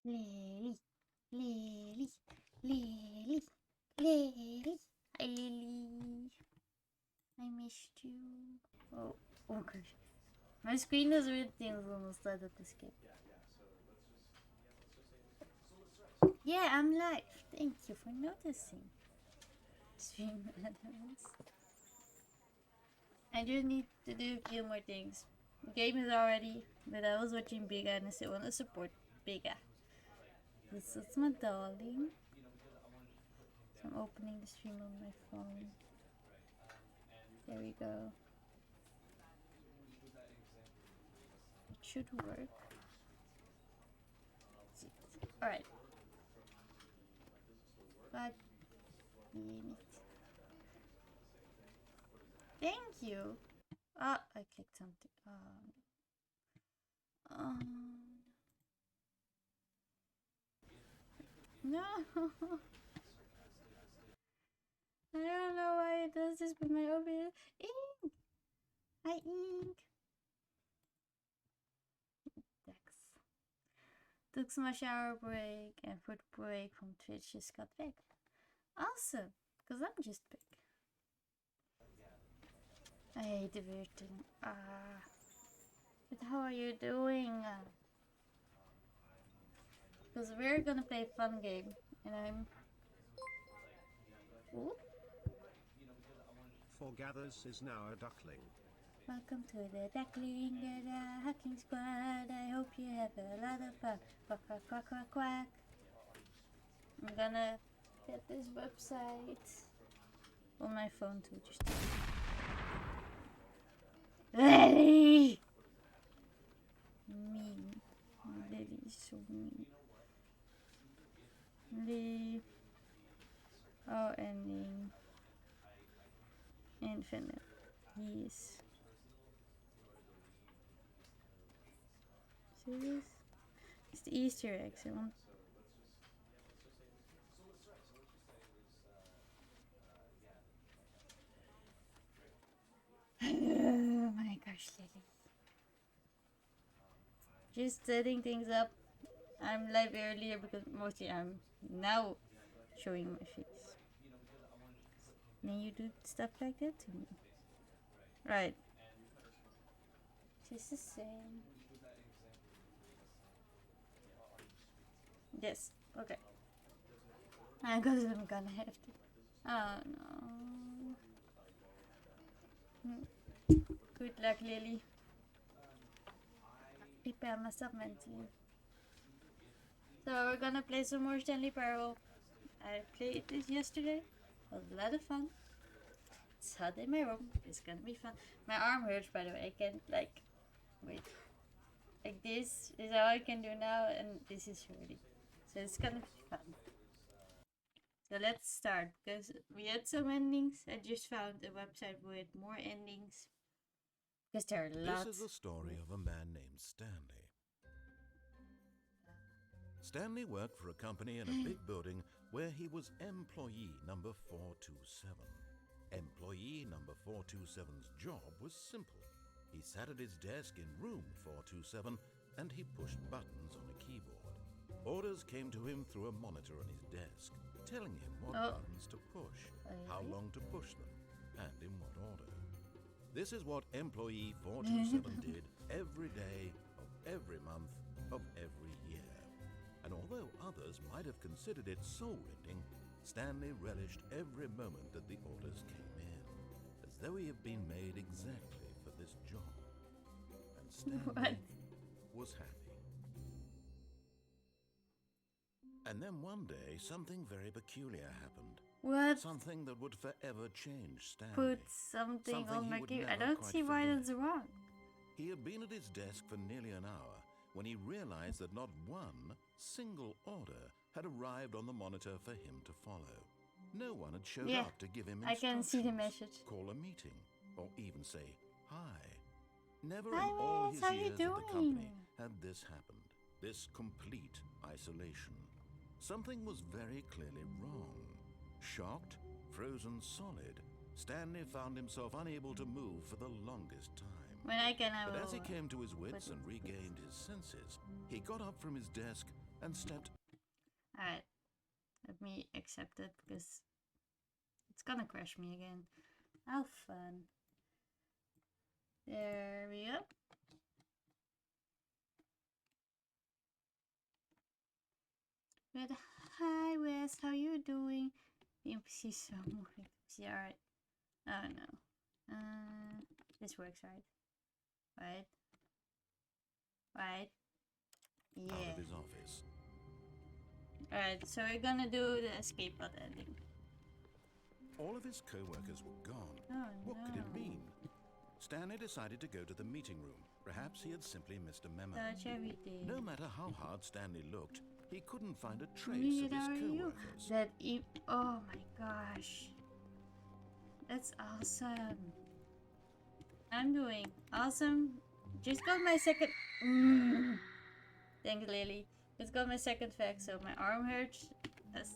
Lily, Lily, Lily, Lily, hi Lily. I missed you. Oh, oh gosh. My screen does weird things when we start at this game. Yeah, I'm live. Thank you for noticing. Stream elements. I just need to do a few more things. The game is already, but I was watching Biga and I still want to support Biga. This is my darling. So I'm opening the stream on my phone. There we go. It should work. Alright. 5 minutes. Thank you. Ah, I clicked something. No. I don't know why it does this, but my OBS. Ink! I ink! Dex. Took my shower break and food break from Twitch just got back. Awesome, because I'm just back. I hate the weird thing. But how are you doing? Because we're gonna play a fun game, and I'm. Ooh. Forgathers is now a duckling. Welcome to the Duckling Hacking Squad. I hope you have a lot of fun. Quack, quack, quack, quack, quack. I'm gonna get this website on my phone too. Just Lily! Mean. Lily's so mean. Lee. Oh, ending. Infinite. Yes. Serious? It's the Easter eggs. I want. Oh my gosh, Lily. Just setting things up. I'm live earlier because mostly I'm now showing my face. And then you do stuff like that to me. Right. Just the same. Yes. Okay. Because I'm gonna have to. Oh no. Good luck, Lily. Prepare myself mentally. So we're gonna play some more Stanley Parable. I played this yesterday. It was a lot of fun. It's hot in my room. It's gonna be fun. My arm hurts, by the way. I can't like wait. Like this is all I can do now, and this is ready. So it's gonna be fun. So let's start because we had some endings. I just found a website with more endings because there are lots. This is the story of a man named Stanley. Stanley worked for a company in a big building where he was employee number 427. Employee number 427's job was simple. He sat at his desk in room 427 and he pushed buttons on a keyboard. Orders came to him through a monitor on his desk, telling him what buttons to push, how long to push them, and in what order. This is what employee 427 did every day of every month of every year. And although others might have considered it soul-rending, Stanley relished every moment that the orders came in, as though he had been made exactly for this job. And Stanley was happy. And then one day, something very peculiar happened. What? Something that would forever change Stanley. Put something on my keyboard. I don't see why that's wrong. He had been at his desk for nearly an hour when he realized that not one single order had arrived on the monitor for him to follow. No one had showed up to give him instructions, I can see the message. call a meeting, or even say hi. Never Hi, in all Miss, his how you years at the doing? company had this happened, this complete isolation. Something was very clearly wrong. Shocked, frozen solid, Stanley found himself unable to move for the longest time. When I can, I But will. as he came to his wits and regained his senses, he got up from his desk and stepped. Alright, let me accept it because it's gonna crash me again. How fun. There we go. But hi Wes, how you doing? The NPC so moving. See, alright. Oh no. This works, right? Right? Right? Out Yeah. of his office. Alright, so we're gonna do the escape pod ending. All of his co-workers were gone. Oh What no. could it mean? Stanley decided to go to the meeting room. Perhaps he had simply missed a memo. Such everything. No matter how hard Stanley looked, he couldn't find a trace Neither of his are you. co-workers. That oh my gosh. That's awesome. I'm doing awesome. Just got my second. Thank you, Lily. Just got my second fact, so my arm hurts. That's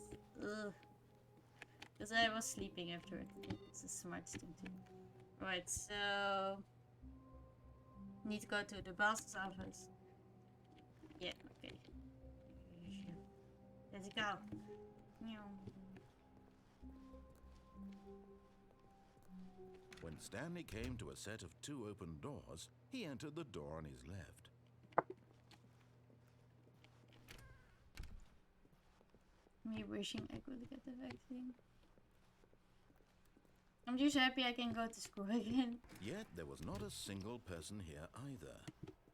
because I was sleeping after it. It's a smart thing to do. Right, so need to go to the boss's office. Yeah, okay. Let's go. When Stanley came to a set of 2 open doors, he entered the door on his left. Me wishing I could get the vaccine. I'm just happy I can go to school again. Yet there was not a single person here either.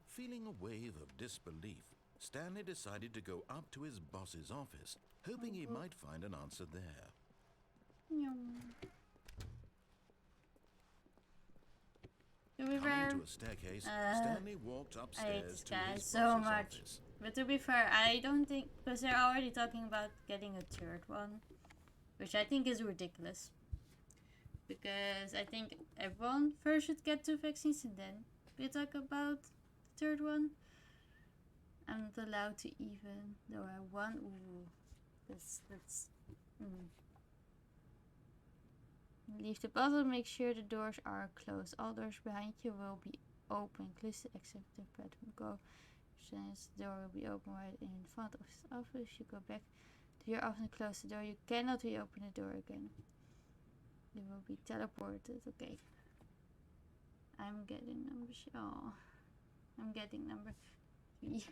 Feeling a wave of disbelief, Stanley decided to go up to his boss's office, hoping he might find an answer there. To be fair, Coming to a staircase, Stanley walked I hate upstairs this to guy his so boss's much. office. But to be fair, I don't think, because they're already talking about getting a third one, which I think is ridiculous. Because I think everyone first should get 2 vaccines and then we talk about the third one. I'm not allowed to even, though I want. Ooh, that's. Leave the puzzle. Make sure the doors are closed. All doors behind you will be open. Close the executive bedroom. Go. Since the door will be open right in front of his office. You go back to your office and close the door. You cannot reopen the door again. You will be teleported. Okay. I'm getting number. Oh, I'm getting number 3.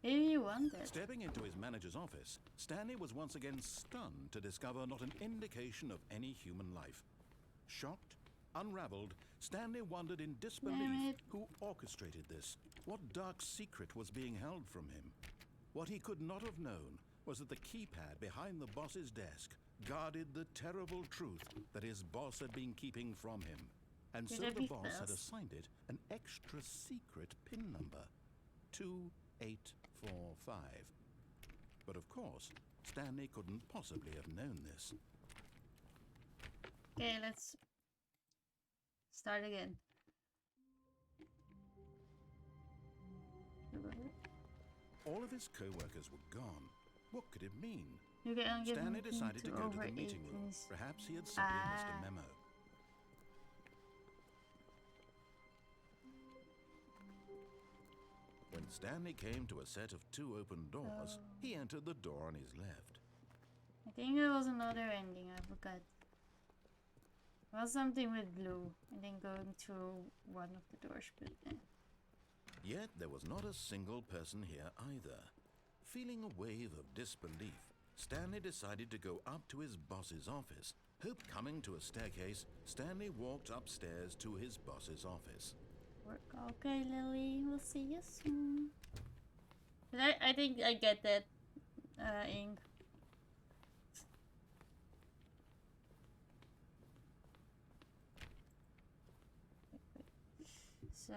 Maybe you want it. Stepping into his manager's office, Stanley was once again stunned to discover not an indication of any human life. Shocked, unraveled, Stanley wondered in disbelief who orchestrated this, what dark secret was being held from him. What he could not have known was that the keypad behind the boss's desk guarded the terrible truth that his boss had been keeping from him. And so the boss had assigned it an extra secret PIN number, 2845. But of course, Stanley couldn't possibly have known this. Okay, let's start again. All of his co-workers were gone. What could it mean? You can give Stanley me decided to go to over the meeting room. 18s. Perhaps he had simply missed a memo. When Stanley came to a set of 2 open doors, he entered the door on his left. I think there was another ending, I forgot. It was something with blue, and then going through one of the doors, but Yet there was not a single person here either. Feeling a wave of disbelief, Stanley decided to go up to his boss's office. Coming to a staircase, Stanley walked upstairs to his boss's office. Okay, Lily, we'll see you soon. But I think I get that, ink. So,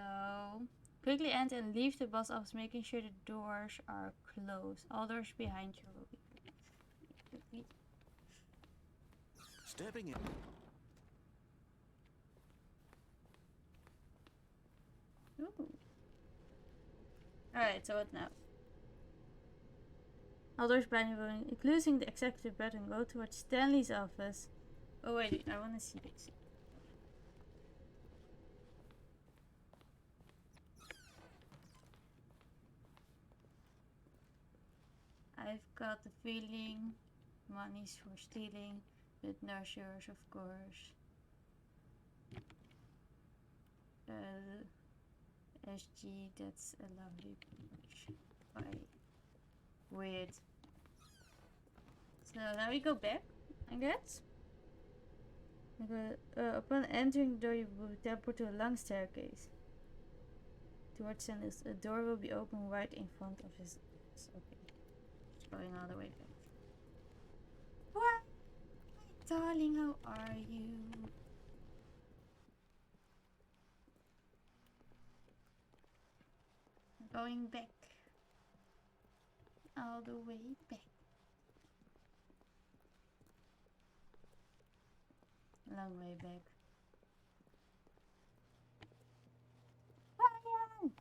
quickly enter and leave the boss office, making sure the doors are closed. All doors behind you will be closed. Stepping in. Ooh. Alright, so what now? All doors behind you, including the executive bedroom, go towards Stanley's office. Oh wait, I want to see this. I've got the feeling money's for stealing, but not yours, of course. SG, that's a lovely punch. Bye. Weird. So now we go back, I guess. Upon entering the door, you will teleport to a long staircase. Towards Sandus, a door will be open right in front of his eyes. Okay. Just going all the way back. What? My darling, how are you? Going back. All the way back. Long way back. Ryan!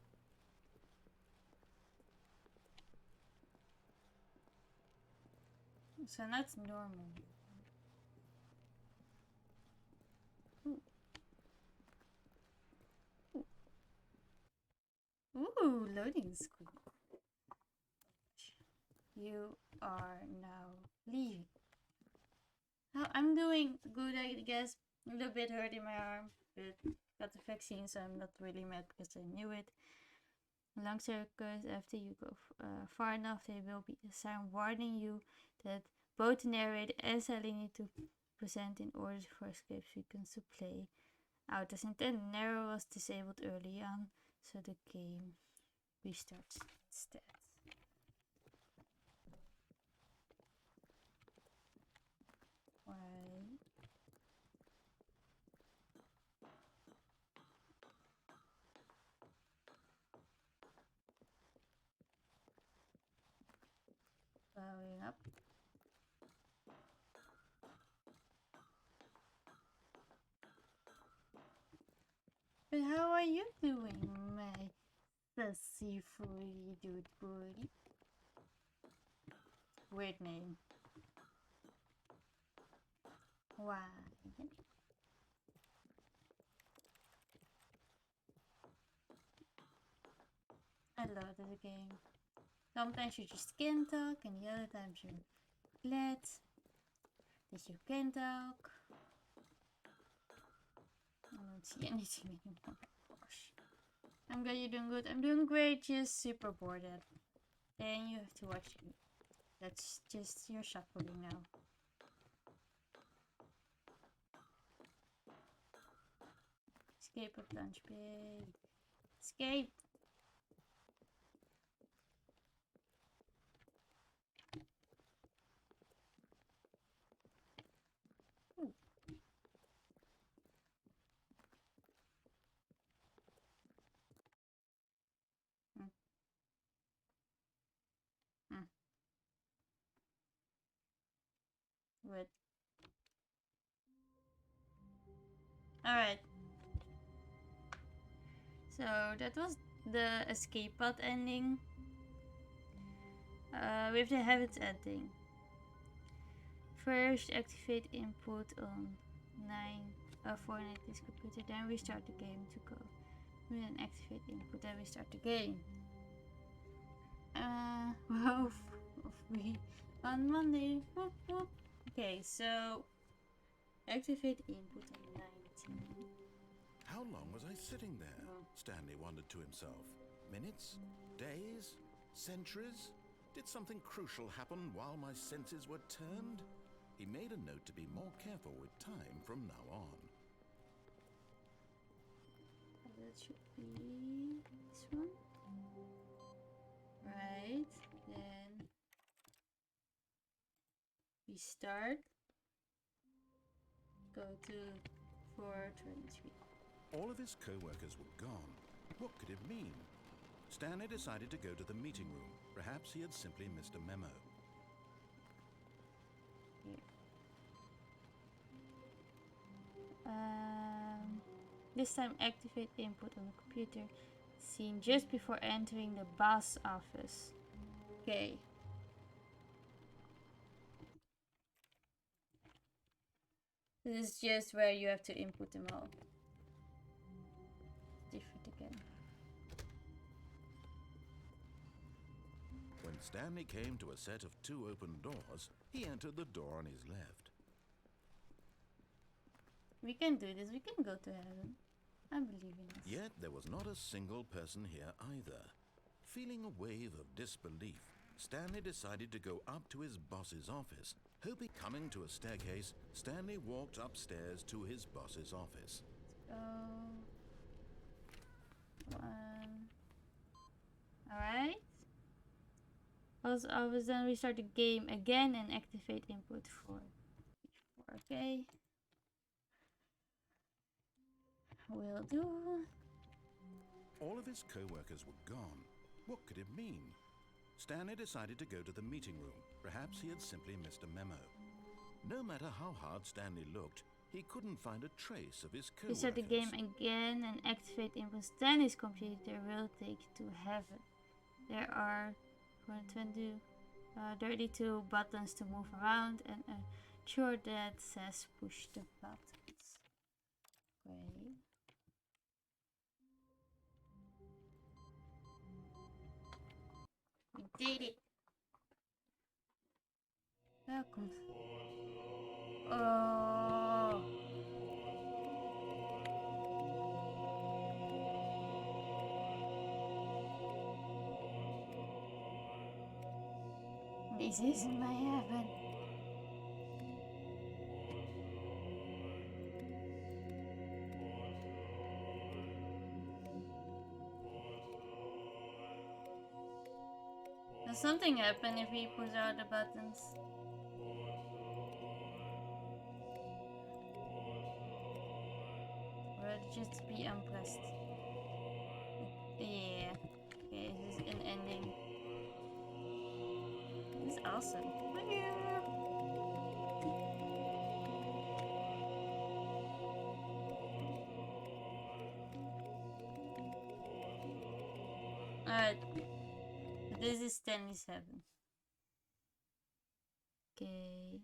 So that's normal. Ooh, loading screen. You are now leaving. I'm doing good, I guess. A little bit hurt in my arm, but got the vaccine, so I'm not really mad because I knew it. Long circus, after you go far enough, there will be a sign warning you that both the narrator and Sally need to present in order for escape sequence to play out as intended. Narrow was disabled early on, so the game restarts instead. Why? Powering up. But how are you doing, my fussy furry dude buddy? Weird name. Why? I love this game. Sometimes you just can't talk, and the other times you're glad that you can talk. I don't see anything anymore. Gosh. I'm glad you're doing good. I'm doing great, just super bored at. And you have to watch it. That's just your shuffling now. Escape of Lunch Bay. Escape! Ooh. Good. Alright. So that was the escape pod ending. With the habits ending. First activate input on 490's computer, then restart the game to go. Then activate input, then restart the game. Wow, we on Monday. Whoop, whoop. Okay, so activate input on 19. How long was I sitting there? Stanley wondered to himself. Minutes? Days? Centuries? Did something crucial happen while my senses were turned? He made a note to be more careful with time from now on. That should be this one. Right, then we start. Go to 423. All of his co-workers were gone. What could it mean? Stanley decided to go to the meeting room. Perhaps he had simply missed a memo. This time activate input on the computer scene just before entering the boss office. Okay. This is just where you have to input them all. When When Stanley came to a set of 2 open doors, he entered the door on his left. We can do this. We can go to heaven. I believe in us. Yet there was not a single person here either. Feeling a wave of disbelief, Stanley decided to go up to his boss's office. Hoping coming to a staircase, Stanley walked upstairs to his boss's office. Alright. Also, then we start the game again and activate input 4. Okay. Will do. All of his co-workers were gone. What could it mean? Stanley decided to go to the meeting room. Perhaps he had simply missed a memo. No matter how hard Stanley looked, he couldn't find a trace of his co-workers. Start the game again and activate input. Stanley's computer will take you to heaven. There are 32 buttons to move around and a chart that says push the buttons. Okay. We did it. Welcome. Oh. This isn't my heaven. Does something happen if we push out the buttons? Or will it just be unpressed? Yeah. Okay, this is an ending. This is awesome. Alright. This is Stanley's heaven. Okay.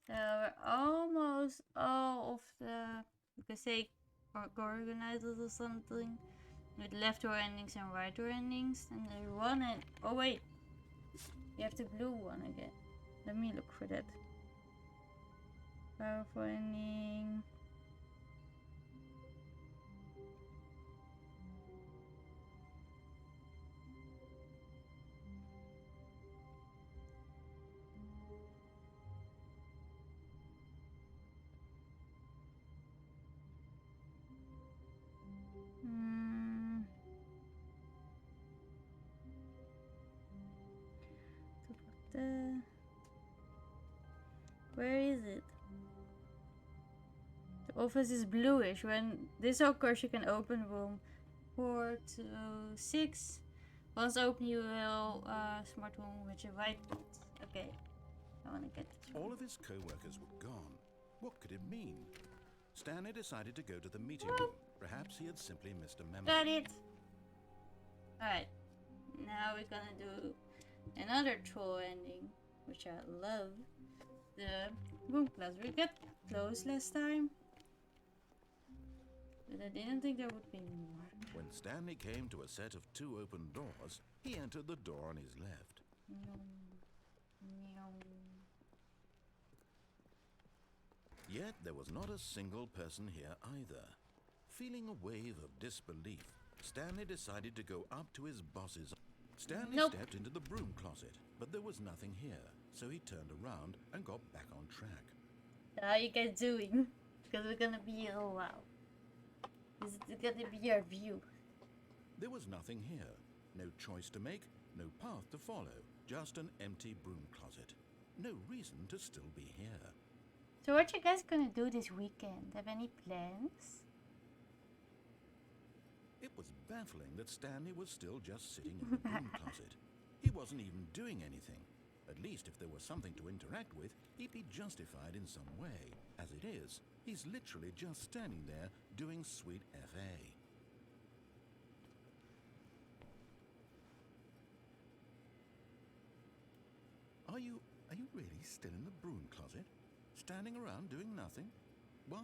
So we're almost all of the, you could say, organizers or something, with left door endings and right door endings, and there's one and oh wait, you have the blue one again. Let me look for that. Powerful ending. Where is it? The office is bluish. When this occurs, you can open room 4 to 6. Once open, you will smart room with your whiteboard. Okay, I want to get this. All of his co-workers were gone. What could it mean? Stanley decided to go to the meeting room. Perhaps he had simply missed a memo. Got it. Alright, now we're gonna do another troll ending, which I love. The room class. We got close last time, but I didn't think there would be more. When Stanley came to a set of 2 open doors, he entered the door on his left. Yet there was not a single person here either. Feeling a wave of disbelief, Stanley decided to go up to his boss's. Stanley stepped into the broom closet, but there was nothing here, so he turned around and got back on track. How you guys doing? Because we're gonna be, oh wow. This is gonna be our view. There was nothing here. No choice to make, no path to follow. Just an empty broom closet. No reason to still be here. So what you guys gonna do this weekend? Have any plans? It was baffling that Stanley was still just sitting in the broom closet. He wasn't even doing anything. At least if there was something to interact with, he'd be justified in some way. As it is, he's literally just standing there doing sweet FA. Are you really still in the broom closet? Standing around doing nothing? Why?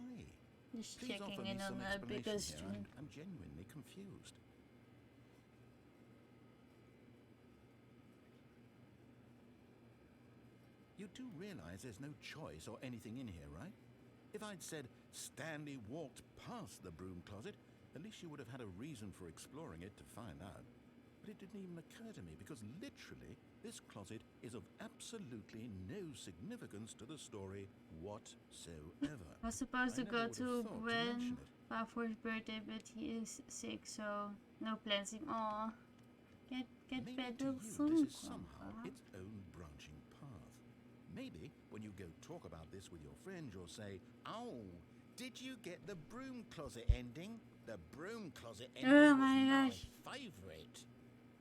Just Please checking offer me in on some the explanation biggest here. stream. I'm genuinely confused. You do realize there's no choice or anything in here, right? If I'd said Stanley walked past the broom closet, at least you would have had a reason for exploring it to find out. But it didn't even occur to me because literally this closet is of absolutely no significance to the story whatsoever. I was supposed I to never go would have to thought to Gwen mention it. Balfour's birthday, but he is sick, so no plans. Aw, get Maybe better to you soon. this is somehow Grandpa. its own branching path. Maybe when you go talk about this with your friend, you'll say, "Oh, did you get the broom closet ending? The broom closet ending Oh was my my gosh. favorite."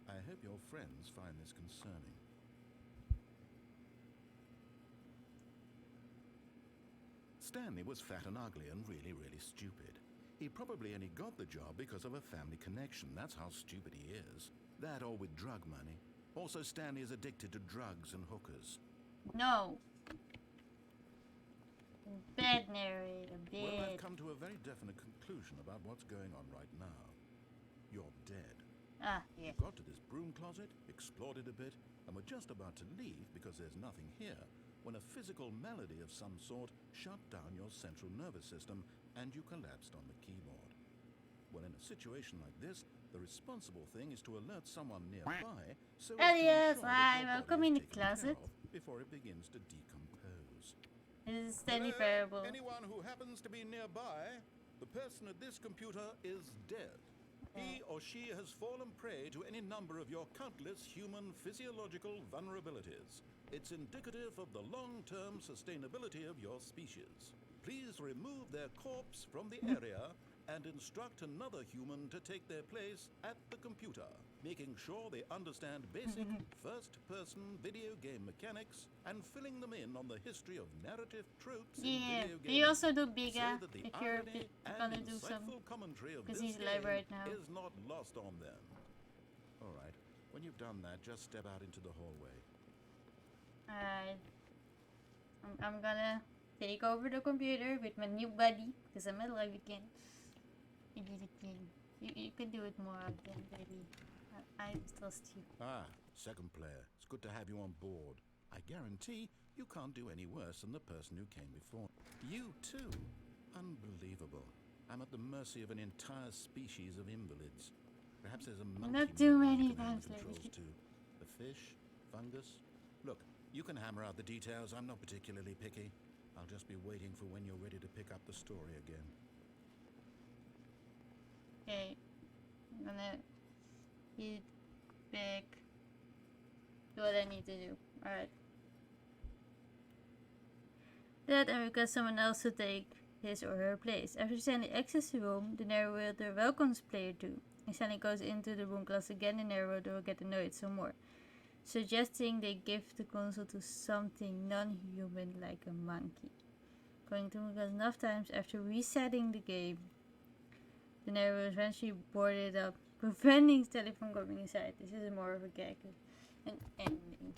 I hope your friends find this concerning. Stanley was fat and ugly and really, really stupid. He probably only got the job because of a family connection. That's how stupid he is. That or with drug money. Also, Stanley is addicted to drugs and hookers. No. Bad narrator, Well, I've bad. come to a very definite conclusion about what's going on right now. You're dead. Ah, yeah. You got to this broom closet, explored it a bit, and were just about to leave because there's nothing here when a physical malady of some sort shut down your central nervous system and you collapsed on the keyboard. Well, in a situation like this, the responsible thing is to alert someone nearby so as to Elias, ensure hi, that your welcome body in is the taken care closet. of before it begins to decompose. This is Stanley Hello? Parable. Anyone who happens to be nearby, the person at this computer is dead. He or she has fallen prey to any number of your countless human physiological vulnerabilities. It's indicative of the long-term sustainability of your species. Please remove their corpse from the area and instruct another human to take their place at the computer, making sure they understand basic first-person video game mechanics and filling them in on the history of narrative tropes in Yeah, video you games. also do Biga So that the if you're irony and gonna do some. insightful commentary of 'cause this he's live game right now. is not lost on them. All right, when you've done that, just step out into the hallway. Alright. I'm gonna take over the computer with my new buddy because I'm alive again. You did it again. You can do it more often, baby. I trust you. Ah, second player. It's good to have you on board. I guarantee you can't do any worse than the person who came before. You too. Unbelievable. I'm at the mercy of an entire species of invalids. Perhaps there's a monkey Not too movement many you can handle times controls lately. to. A fish? Fungus? Look, you can hammer out the details. I'm not particularly picky. I'll just be waiting for when you're ready to pick up the story again. Okay. I'm gonna get back to what I need to do. Alright. That and request someone else to take his or her place. After Stanley exits the room, the narrator welcomes player 2. And Stanley goes into the room class again, the narrator will get annoyed some more, suggesting they give the console to something non-human like a monkey. Going to class enough times after resetting the game, the narrator eventually boarded up, preventing Stanley from going inside. This is more of a gag. An ending.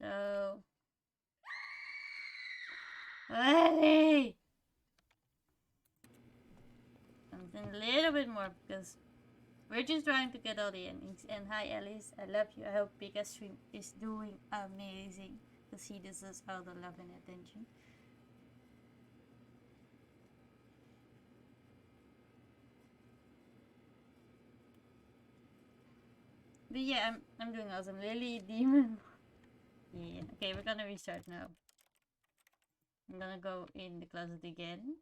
So... Ellie! Something a little bit more because we're just trying to get all the endings. And hi Alice, I love you. I hope Pika Stream is doing amazing because he deserves all the love and attention. But yeah, I'm doing awesome. Lily Demon. Yeah. Okay, we're gonna restart now. I'm gonna go in the closet again.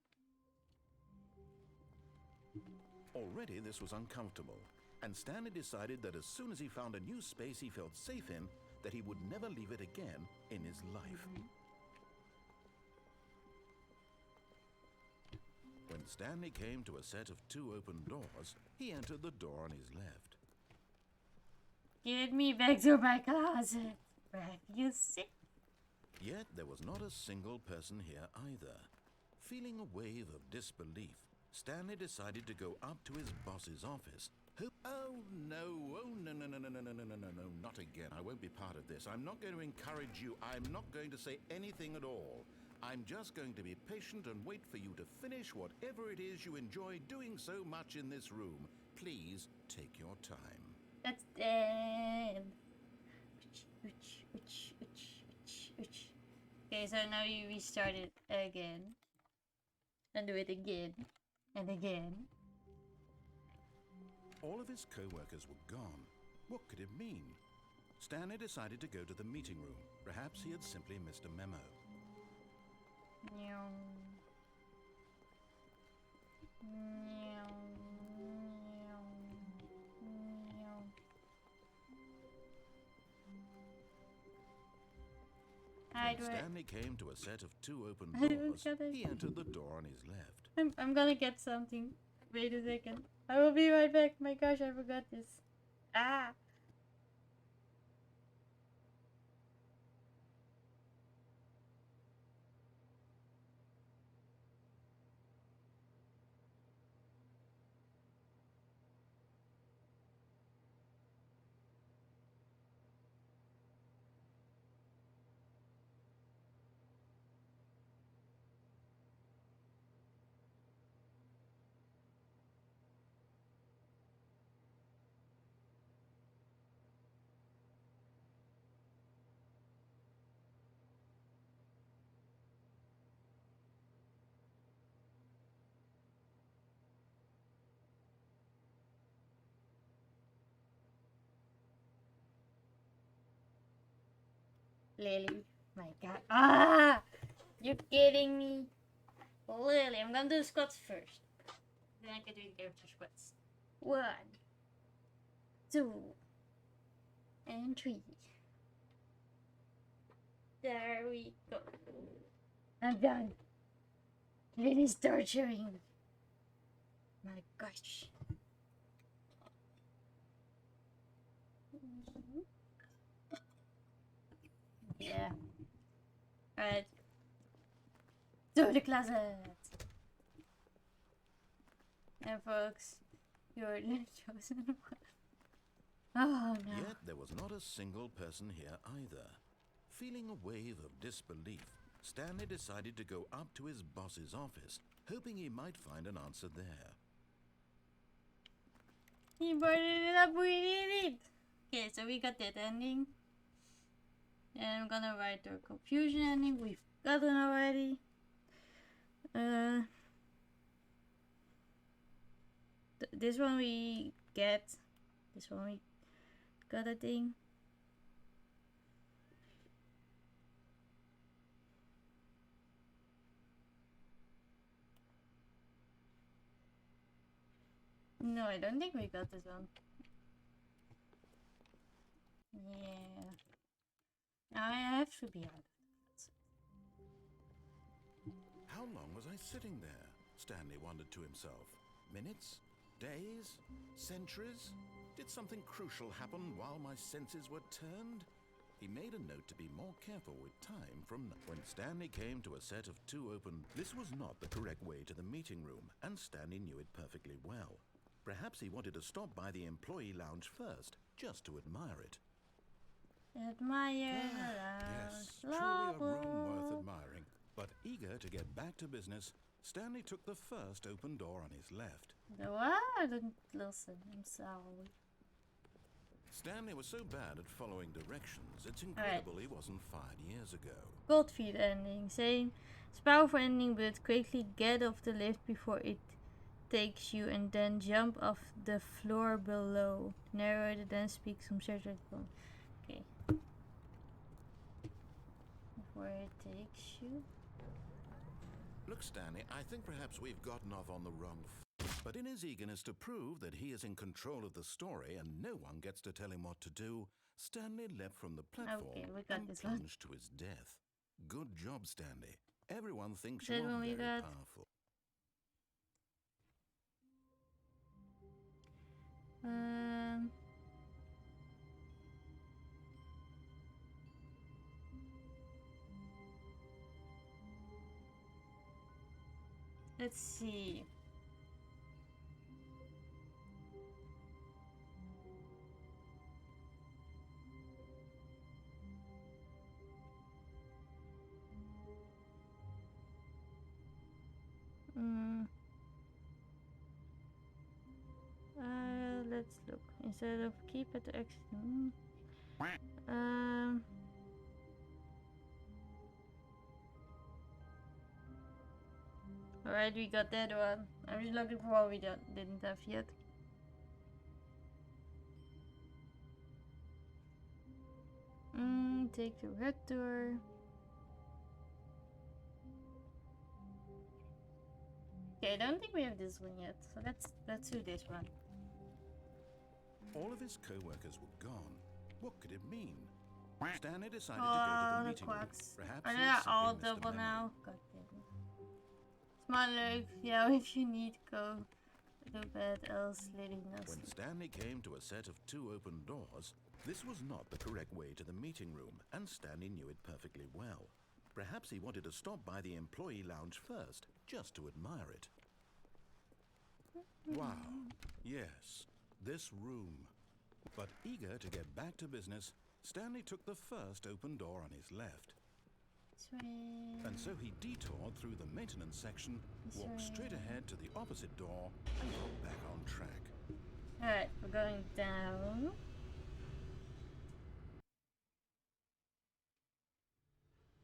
Already this was uncomfortable, and Stanley decided that as soon as he found a new space he felt safe in, that he would never leave it again in his life. When Stanley came to a set of 2 open doors, he entered the door on his left. Get me back to my closet. Refuse it. Yet there was not a single person here either. Feeling a wave of disbelief, Stanley decided to go up to his boss's office. Oh no, no, no, no, no, no, no, no, no, no, not again. I won't be part of this. I'm not going to encourage you. I'm not going to say anything at all. I'm just going to be patient and wait for you to finish whatever it is you enjoy doing so much in this room. Please take your time. That's dead. Okay, so now you restart it again. And do it again. And again. All of his co-workers were gone. What could it mean? Stanley decided to go to the meeting room. Perhaps he had simply missed a memo. Meow. Meow. Meow. When Stanley came to a set of 2 open doors, he entered the door on his left. I'm gonna get something. Wait a second. I will be right back. My gosh, I forgot this. Ah! Lily. My god. Ah! You're kidding me. Lily, I'm gonna do squats first. Then I can do character squats. 1, 2, and 3. There we go. I'm done. Lily's torturing. My gosh. Yeah. Alright. To the closet. And folks, you're the chosen one. Oh no. Yet there was not a single person here either. Feeling a wave of disbelief, Stanley decided to go up to his boss's office, hoping he might find an answer there. He brought it up, we did it! Okay, so we got that ending. And I'm gonna write the confusion ending. We've got it already. This one we get. This one we got a thing. No, I don't think we got this one. Yeah. I have to be out. How long was I sitting there? Stanley wondered to himself. Minutes? Days? Centuries? Did something crucial happen while my senses were turned? He made a note to be more careful with time from when Stanley came to a set of 2 open. This was not the correct way to the meeting room, and Stanley knew it perfectly well. Perhaps he wanted to stop by the employee lounge first, just to admire it. Admire Yes, truly a room worth admiring. But eager to get back to business, Stanley took the first open door on his left. What? I didn't listen. I'm sorry. Stanley was so bad at following directions, it's incredible he wasn't fired years ago. Coldfield ending. Same. It's powerful ending, but quickly get off the lift before it takes you and then jump off the floor below. Narrator then speaks some certain point. Okay. Before it takes you. Look, Stanley, I think perhaps we've gotten off on the wrong foot. But in his eagerness to prove that he is in control of the story and no one gets to tell him what to do, Stanley leapt from the platform and plunged to his death. Good job, Stanley. Everyone thinks you are very powerful. Let's see. instead of keypad to exit. Alright, we got that one. I'm just looking for what we didn't have yet. Take the red door. Okay, I don't think we have this one yet, so let's do this one. All of his co-workers were gone. What could it mean? Stanley decided to go to the meeting room. Perhaps Are he they had simply all missed a double memo. now? God damn it. Smart look. Yeah, if you need, go do bed, else letting us. When Stanley came to a set of 2 open doors, this was not the correct way to the meeting room, and Stanley knew it perfectly well. Perhaps he wanted to stop by the employee lounge first, just to admire it. Wow, yes, this room. But eager to get back to business, Stanley took the first open door on his left. Sweet. And so he detoured through the maintenance section, walked straight ahead to the opposite door, and got back on track. Alright, we're going down.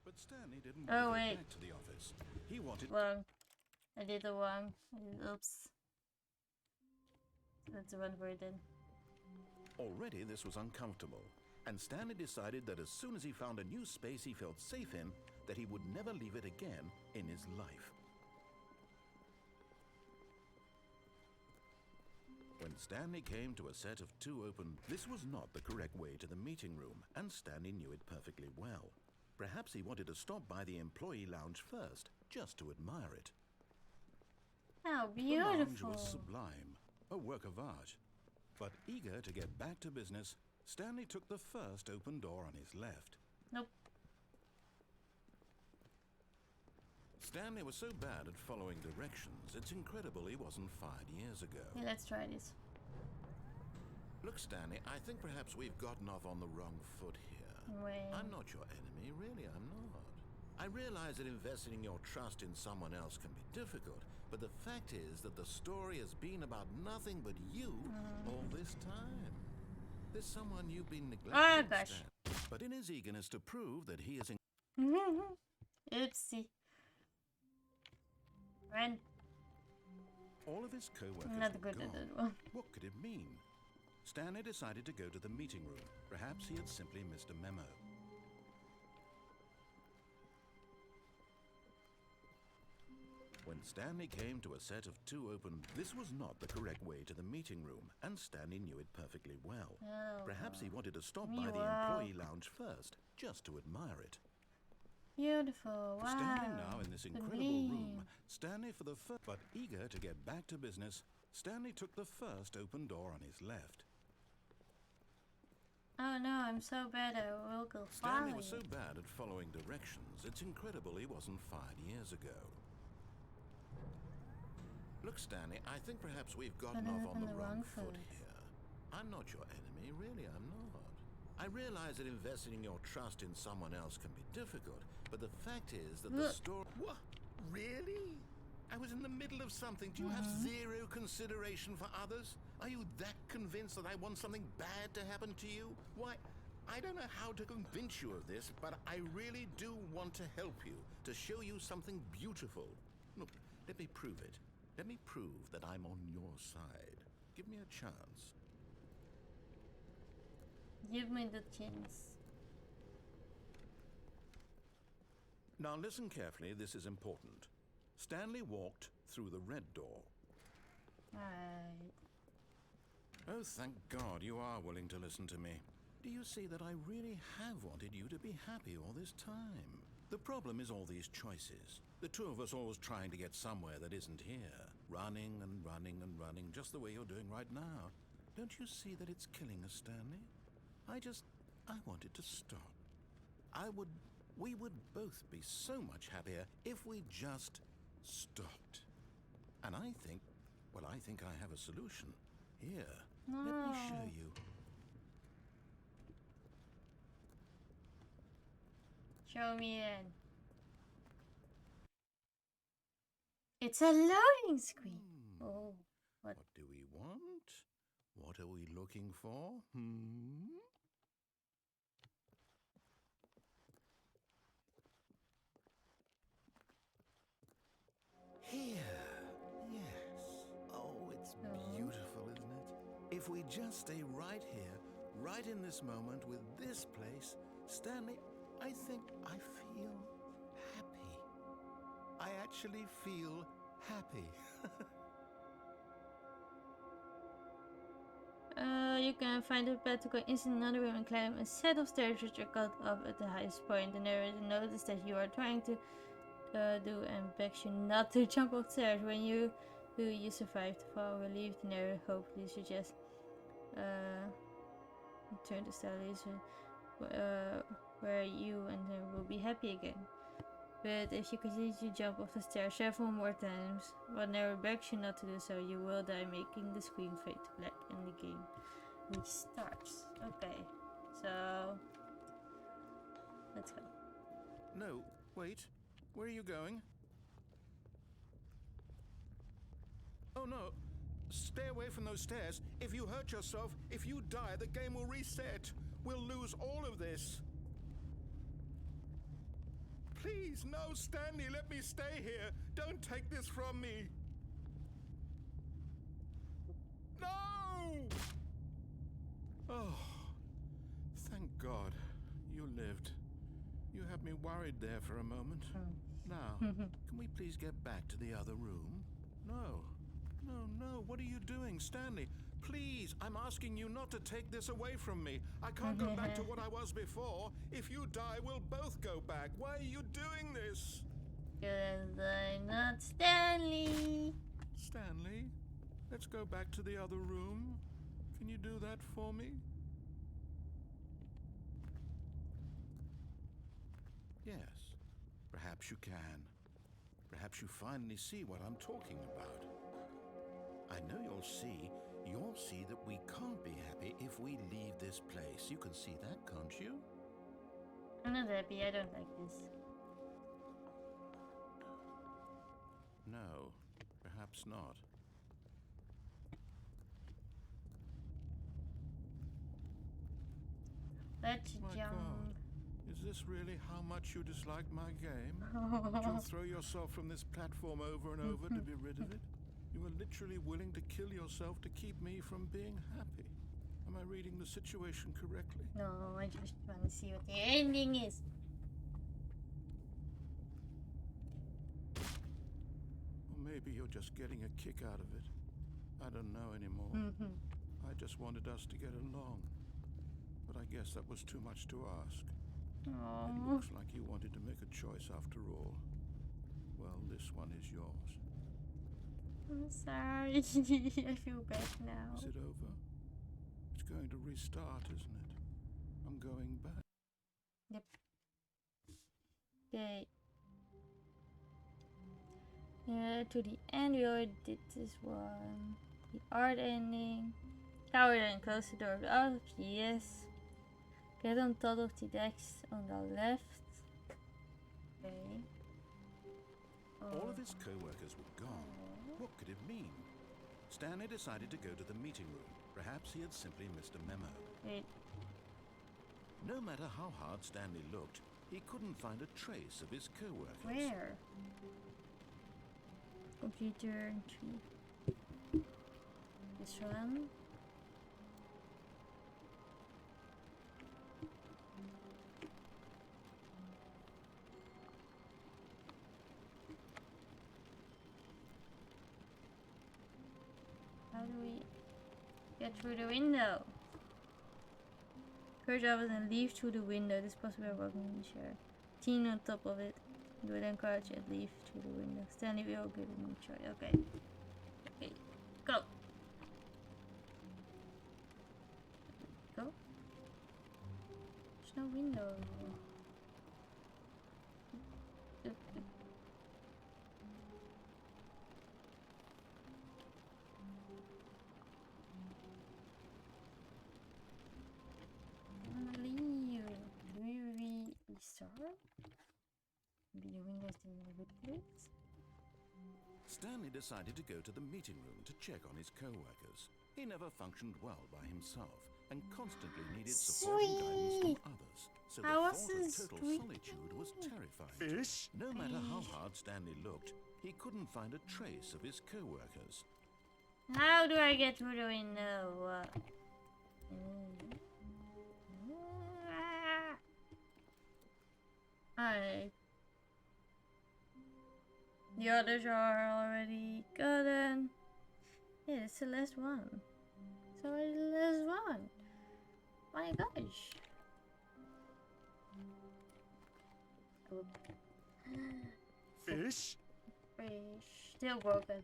But Stanley didn't Oh, want to wait. go back to the office. He wanted... Wrong. I did the one. Oops. That's the one for it then. Already this was uncomfortable, and Stanley decided that as soon as he found a new space he felt safe in, that he would never leave it again in his life. When Stanley came to a set of 2 open, this was not the correct way to the meeting room, and Stanley knew it perfectly well. Perhaps he wanted to stop by the employee lounge first, just to admire it. How The lounge beautiful. was sublime, a work of art. But eager to get back to business, Stanley took the first open door on his left. Nope. Stanley was so bad at following directions, it's incredible he wasn't fired years ago. Yeah, let's try this. Look, Stanley, I think perhaps we've gotten off on the wrong foot here. Wait. I'm not your enemy, really, I'm not. I realize that investing your trust in someone else can be difficult, but the fact is that the story has been about nothing but you all this time. There's someone you've been neglecting, Oh, gosh. Stan. But in his eagerness to prove that he is in... Oopsie. Run. All of his co-workers Not were good at gone. that one. What could it mean? Stanley decided to go to the meeting room. Perhaps he had simply missed a memo. When Stanley came to a set of 2 open, this was not the correct way to the meeting room, and Stanley knew it perfectly well. Oh, Perhaps he wanted to stop Me by the well. employee lounge first, just to admire it. beautiful. Wow. Standing now in this incredible Green. room, Stanley for the first... But eager to get back to business, Stanley took the first open door on his left. Oh no, I'm so bad at will go Stanley was flying. so bad at following directions, it's incredible he wasn't fired years ago. Look, Stanley, I think perhaps we've gotten But off I'm on the wrong foot here. I'm not your enemy, really, I'm not. I realize that investing your trust in someone else can be difficult, but the fact is that the Look. story... What? Really? I was in the middle of something. Do you have zero consideration for others? Are you that convinced that I want something bad to happen to you? Why, I don't know how to convince you of this, but I really do want to help you, to show you something beautiful. Look, let me prove it. Let me prove that I'm on your side. Give me a chance. Give me the chance. Now listen carefully, this is important. Stanley walked through the red door. Alright. Oh, thank God you are willing to listen to me. Do you see that I really have wanted you to be happy all this time? The problem is all these choices. The two of us always trying to get somewhere that isn't here. Running and running and running, just the way you're doing right now. Don't you see that it's killing us, Stanley? I wanted to stop. We would both be so much happier if we just stopped. And I think I have a solution. Here, let me show No. you. Show me in. It's a loading screen. Oh, what? What do we want? What are we looking for? Hmm? Here. Yes. Oh, it's beautiful, isn't it? If we just stay right here, right in this moment with this place, Stanley, I think I feel happy. I actually feel happy. You can find a path to go inside another room and climb a set of stairs which are cut off at the highest point. The narrator notices that you are trying to do and begs you not to jump off stairs. When you do, you survive the fall. Relieved, the narrator hopefully suggests turn to Stanley, where you and him will be happy again. But if you continue to jump off the stairs several more times, what never begs you not to do so, you will die, making the screen fade to black and the game restarts. Okay, so let's go. No, wait. Where are you going? Oh no. Stay away from those stairs. If you hurt yourself, if you die, the game will reset. We'll lose all of this. Please, no, Stanley, let me stay here. Don't take this from me. No! Oh, thank God you lived. You had me worried there for a moment. Now, can we please get back to the other room? No. No, what are you doing, Stanley? Please, I'm asking you not to take this away from me. I can't go back to what I was before. If you die, we'll both go back. Why are you doing this? Because I'm not Stanley. Stanley, let's go back to the other room. Can you do that for me? Yes, perhaps you can. Perhaps you finally see what I'm talking about. I know you'll see that we can't be happy if we leave this place. You can see that, can't you? I'm not happy, I don't like this. No, perhaps not. Let's My jump. God, is this really how much you dislike my game? You'll throw yourself from this platform over and over to be rid of it? You were literally willing to kill yourself to keep me from being happy. Am I reading the situation correctly? No, I just want to see what the ending is. Or maybe you're just getting a kick out of it. I don't know anymore. I just wanted us to get along. But I guess that was too much to ask. It looks like you wanted to make a choice after all. Well, this one is yours. I'm sorry. I feel bad now. Is it over? It's going to restart, isn't it? I'm going back. Yep. Okay. Yeah, to the end. We already did this one. The art ending. Tower and close the door. Oh, yes. Get on top of the decks on the left. Okay. All of his co-workers were gone. What could it mean? Stanley decided to go to the meeting room. Perhaps he had simply missed a memo. Wait. No matter how hard Stanley looked, he couldn't find a trace of his co-workers. Where? Computer entry. This one. How do we get through the window? Purge off and leave through the window. This is possible by walking in the chair. Teen on top of it. Do it encourage and leave through the window. Stanley will give it a try. Okay. Okay. Go. Go. There's no window here. Restart? Maybe the windows didn't have a good place. Stanley decided to go to the meeting room to check on his co-workers. He never functioned well by himself and constantly needed support and guidance Sweet. from others. So How the was thought of this total sweet? solitude was terrifying. Fish? No matter how hard Stanley looked, he couldn't find a trace of his co-workers. How do I get through the window? Alright. The others are already gotten. Yeah, it's the last one. It's already the last one. My gosh. Oop. Fish? Fish. Still broken.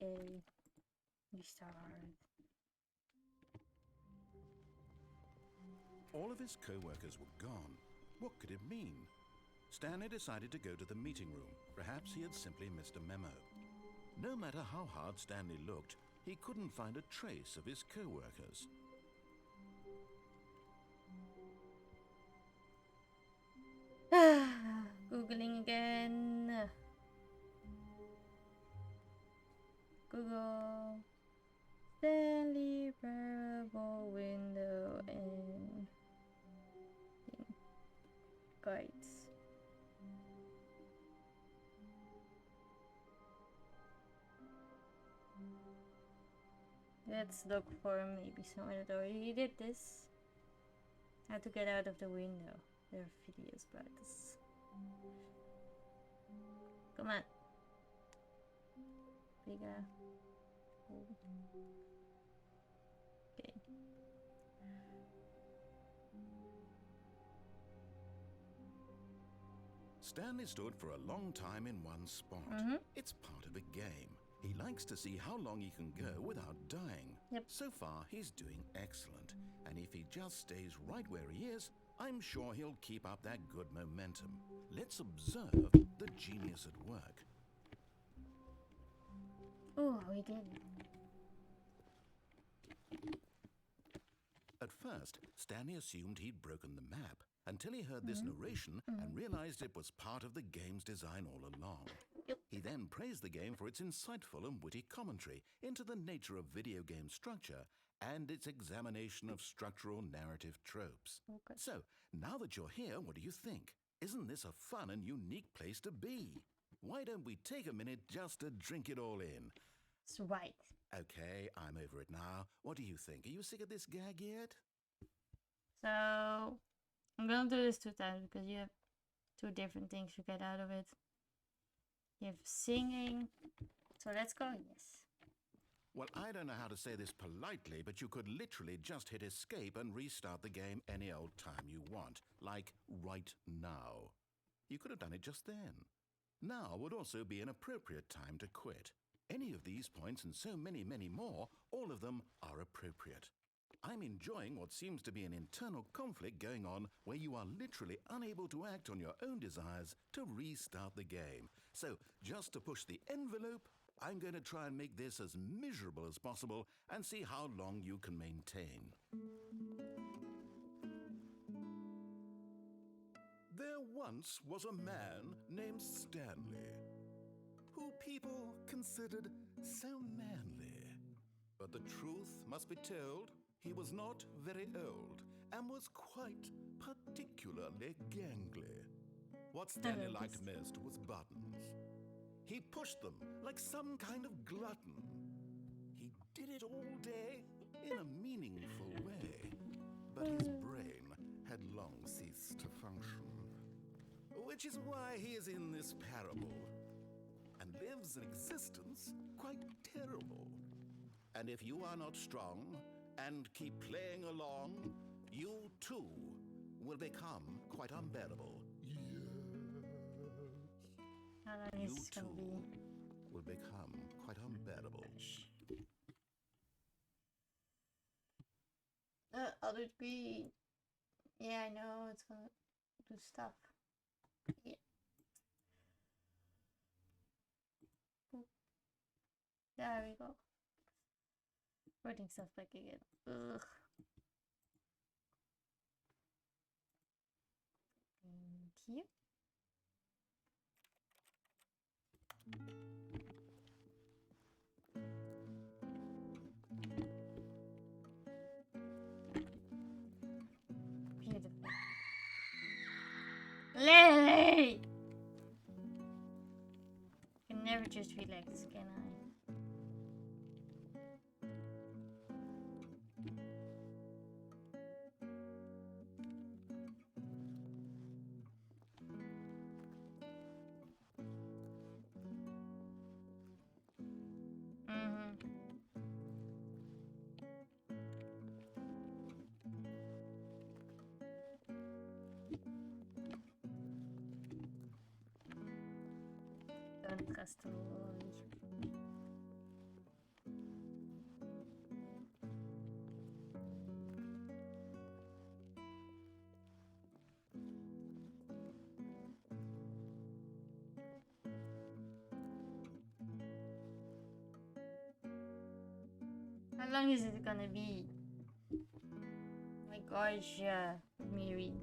Yay. Restart. All of his co-workers were gone. What could it mean? Stanley decided to go to the meeting room. Perhaps he had simply missed a memo. No matter how hard Stanley looked, he couldn't find a trace of his co-workers. Googling again. Google Stanley Parable window and guides. Let's look for maybe someone that already did this. How to get out of the window. There are videos about this. Come on. Bigger. Okay. Stanley stood for a long time in one spot. It's part of a game. He likes to see how long he can go without dying. Yep. So far, he's doing excellent. And if he just stays right where he is, I'm sure he'll keep up that good momentum. Let's observe the genius at work. Oh, we did. At first, Stanley assumed he'd broken the map until he heard this narration and realized it was part of the game's design all along. Yep. He then praised the game for its insightful and witty commentary into the nature of video game structure and its examination of structural narrative tropes. Okay. So, now that you're here, what do you think? Isn't this a fun and unique place to be? Why don't we take a minute just to drink it all in? That's right. Okay, I'm over it now. What do you think? Are you sick of this gag yet? So, I'm gonna do this 2 times because you have 2 different things you get out of it. You have singing. So let's go, yes. Well, I don't know how to say this politely, but you could literally just hit escape and restart the game any old time you want, like right now. You could have done it just then. Now would also be an appropriate time to quit. Any of these points and so many, many more, all of them are appropriate. I'm enjoying what seems to be an internal conflict going on where you are literally unable to act on your own desires to restart the game. So, just to push the envelope, I'm going to try and make this as miserable as possible and see how long you can maintain. There once was a man named Stanley, who people considered so manly. But the truth must be told, he was not very old and was quite particularly gangly. What Stanley liked most was buttons. He pushed them like some kind of glutton. He did it all day in a meaningful way, but his brain had long ceased to function. Which is why he is in this parable and lives an existence quite terrible. And if you are not strong and keep playing along, you too will become quite unbearable. How long You is this gonna too be? will become quite unbearable. Other green. Yeah, I know it's gonna do stuff. Yeah. Boop. There we go. Putting stuff back again. Ugh. And you. Beautiful. Lily! I can never just relax, can I? Don't trust the world. How long is it gonna be? My gosh, let me read.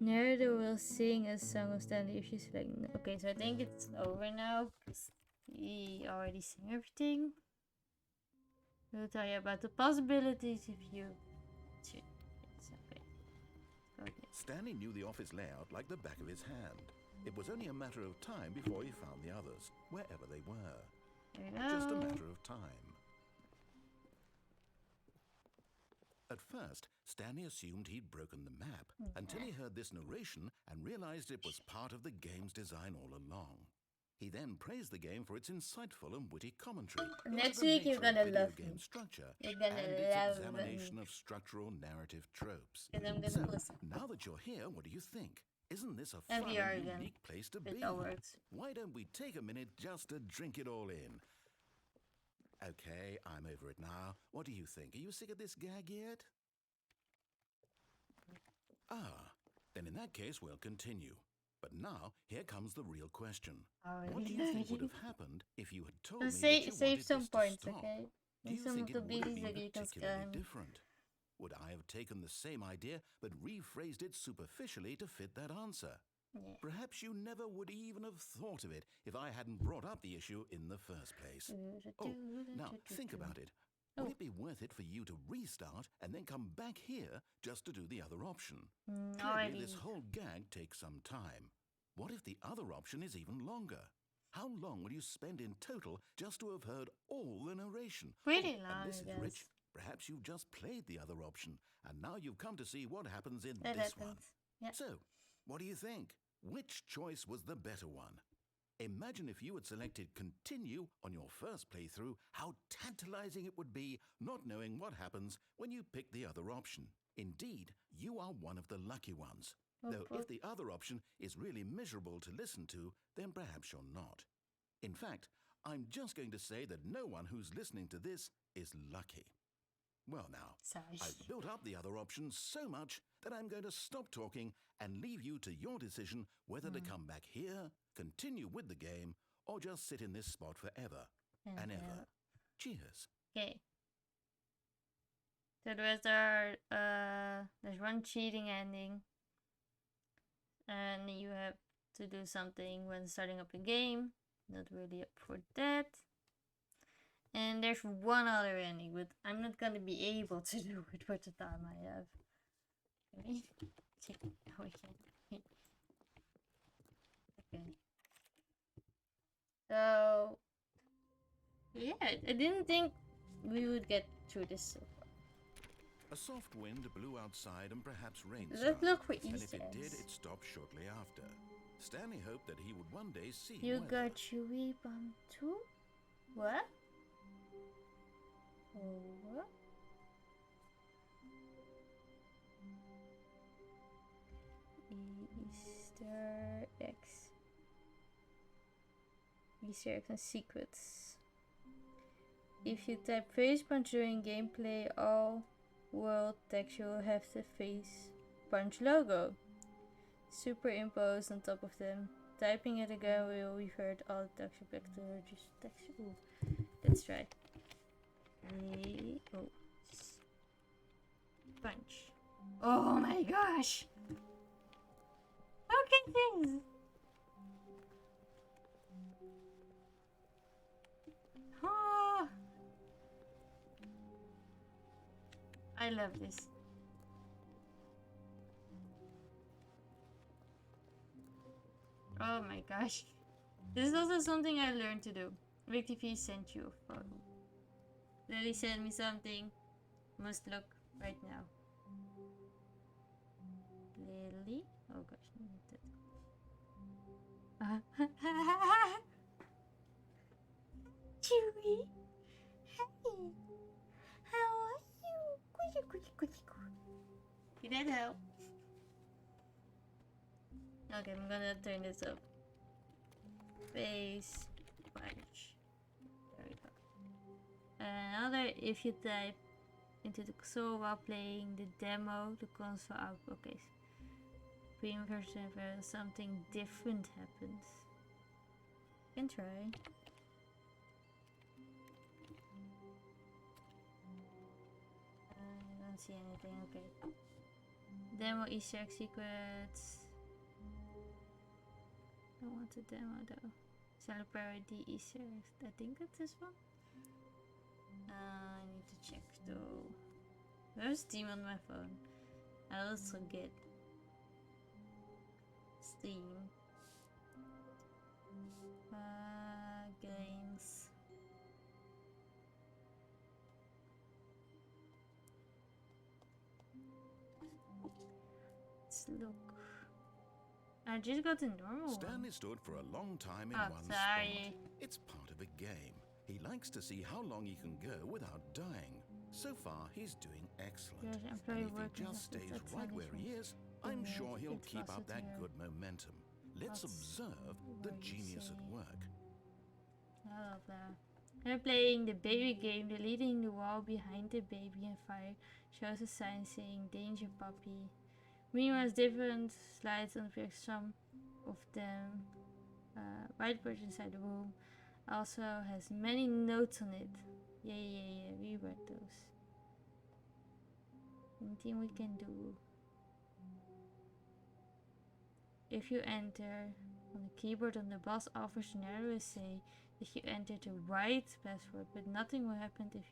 Nerida will sing a song of Stanley if she's like, okay, so I think it's over now because we already sang everything. We'll tell you about the possibilities if you choose. Okay. Okay. Stanley knew the office layout like the back of his hand. It was only a matter of time before he found the others, wherever they were. There we go. Just a matter of time. At first, Stanley assumed he'd broken the map until he heard this narration and realized it was part of the game's design all along. He then praised the game for its insightful and witty commentary. Next into the week you're nature of gonna video love game me. structure You're gonna and its love examination me. of structural narrative tropes. Because I'm gonna So, listen. now that you're here, what do you think? Isn't this a And fun we are and again. unique place to With be? our words. Why don't we take a minute just to drink it all in? Okay, I'm over it now. What do you think? Are you sick of this gag yet? Ah, then in that case, we'll continue. But now, here comes the real question. What do you think would have happened if you had told me that you Save wanted some this to points, stop? okay? Do And you some think of it the would have babies been that you can particularly scan. different? Would I have taken the same idea but rephrased it superficially to fit that answer? Yeah. Perhaps you never would even have thought of it if I hadn't brought up the issue in the first place. Oh, now think about it. Would it be worth it for you to restart and then come back here just to do the other option? Clearly, Already. this whole gag takes some time. What if the other option is even longer? How long will you spend in total just to have heard all the narration? Pretty Oh, long, and this I is guess. rich. Perhaps you've just played the other option, and now you've come to see what happens in That this happens. one. Yeah. So, what do you think? Which choice was the better one? Imagine if you had selected continue on your first playthrough, how tantalizing it would be not knowing what happens when you pick the other option. Indeed, you are one of the lucky ones. Though if the other option is really miserable to listen to, then perhaps you're not. In fact, I'm just going to say that no one who's listening to this is lucky. Well now, Sorry. I've built up the other option so much that I'm going to stop talking and leave you to your decision whether to come back here, continue with the game, or just sit in this spot forever and ever. Cheers. Okay. So there's one cheating ending. And you have to do something when starting up the game. Not really up for that. And there's one other ending, but I'm not gonna be able to do it with the time I have. Okay. Check how we can. Okay. So yeah, I didn't think we would get through this so far. A soft wind blew outside and perhaps rain Let's started. look for And if Easter it did, eggs. it stopped shortly after. Stanley hoped that he would one day see You whether- got Chewy Bum too? What? What? Easter eggs. Easter eggs and secrets. If you type face punch during gameplay, all world text you will have the face punch logo superimposed on top of them. Typing it again will revert all text back to the registered text. Ooh, let's try. Oh, punch. Oh my gosh! doing things. Ah. I love this. Oh my gosh. This is also something I learned to do. Ricky P sent you a photo. Lily sent me something. Must look right now. Lily? Oh gosh, Chewy! Hey! How are you? Did that help? Okay, I'm gonna turn this up. Face punch. There we go. Another, if you type into the console while playing the demo, the console out. Okay. Premium version where something different happens. You can try. I don't see anything. Okay. Demo Easter egg secrets. I want a demo though. Celebrate the Easter eggs. I think it's this one. I need to check though. There's Steam on my phone. I also get Steam. Games. Let's look. I just got the normal one. Stanley stood for a long time in Oh, one sorry. spot. It's part of a game. He likes to see how long he can go without dying. So far, he's doing excellent. Yes, And employee if he working just office, stays that's right not where he different. is, I'm Yeah, sure he'll it's keep up that positive. good momentum. Let's That's observe the what you genius say. at work. I love that. They're playing the baby game. Deleting the wall behind the baby and fire shows a sign saying "Danger, puppy." Meanwhile, different slides on the some of them. Whiteboard inside the room also has many notes on it. Yeah. We read those. Anything we can do? If you enter on the keyboard on the boss offer scenario, say that you entered the right password, but nothing will happen if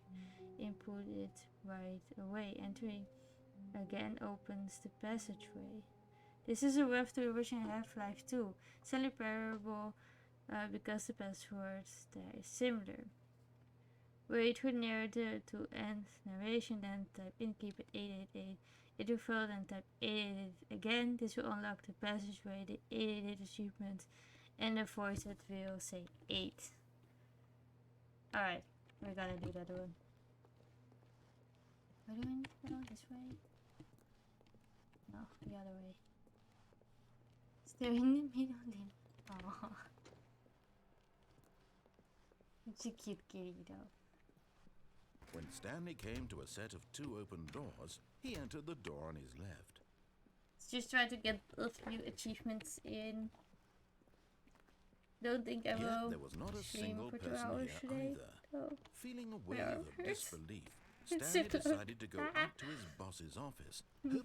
you input it right away. Entering again opens the passageway. This is a web to original Half-Life 2. It's only parable because the passwords there is similar. Wait for narrator to end narration, then type in keypad 888. It will fail, then type 888 again. This will unlock the passageway, the 888 achievement, and the voice that will say 8. Alright, we're gonna do that one. Where do I need to go? This way? No, the other way. They're in the middle then. Aww. It's a cute kitty though. When Stanley came to a set of 2 open doors, he entered the door on his left. Let's just try to get a few achievements in. Don't think I Yet will there was not a stream single for 2 person hours here today. either. Oh. Feeling a My wave arm of hurts. disbelief, It's Stanley so loud. decided to go up to his boss's office.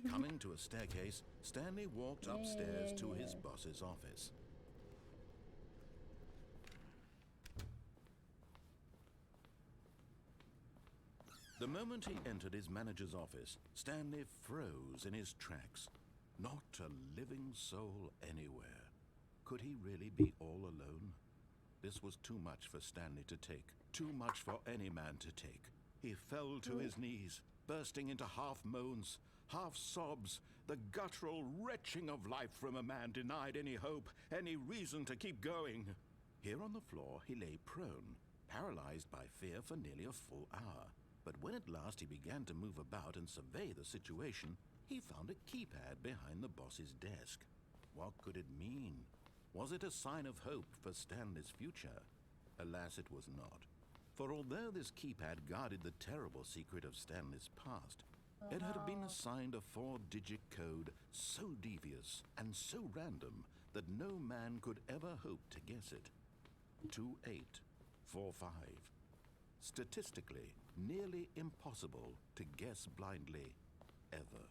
Coming to a staircase, Stanley walked upstairs to his boss's office. The moment he entered his manager's office, Stanley froze in his tracks. Not a living soul anywhere. Could he really be all alone? This was too much for Stanley to take. Too much for any man to take. He fell to his knees, bursting into half moans, half sobs, the guttural retching of life from a man denied any hope, any reason to keep going. Here on the floor he lay prone, paralyzed by fear for nearly a full hour. But when at last he began to move about and survey the situation, he found a keypad behind the boss's desk. What could it mean? Was it a sign of hope for Stanley's future? Alas, it was not. For although this keypad guarded the terrible secret of Stanley's past, it had been assigned a 4-digit code so devious and so random that no man could ever hope to guess it. 2845. Statistically, nearly impossible to guess blindly, ever.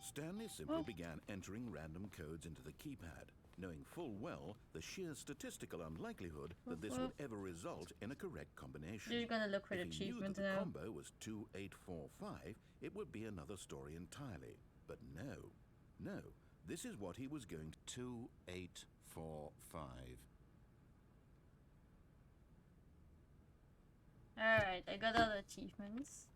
Stanley simply began entering random codes into the keypad, knowing full well the sheer statistical unlikelihood that this would ever result in a correct combination. You're gonna look for the If he knew that achievement the now. combo was 2845, it would be another story entirely. But no, this is what he was going to 2845. Alright, I got all the achievements.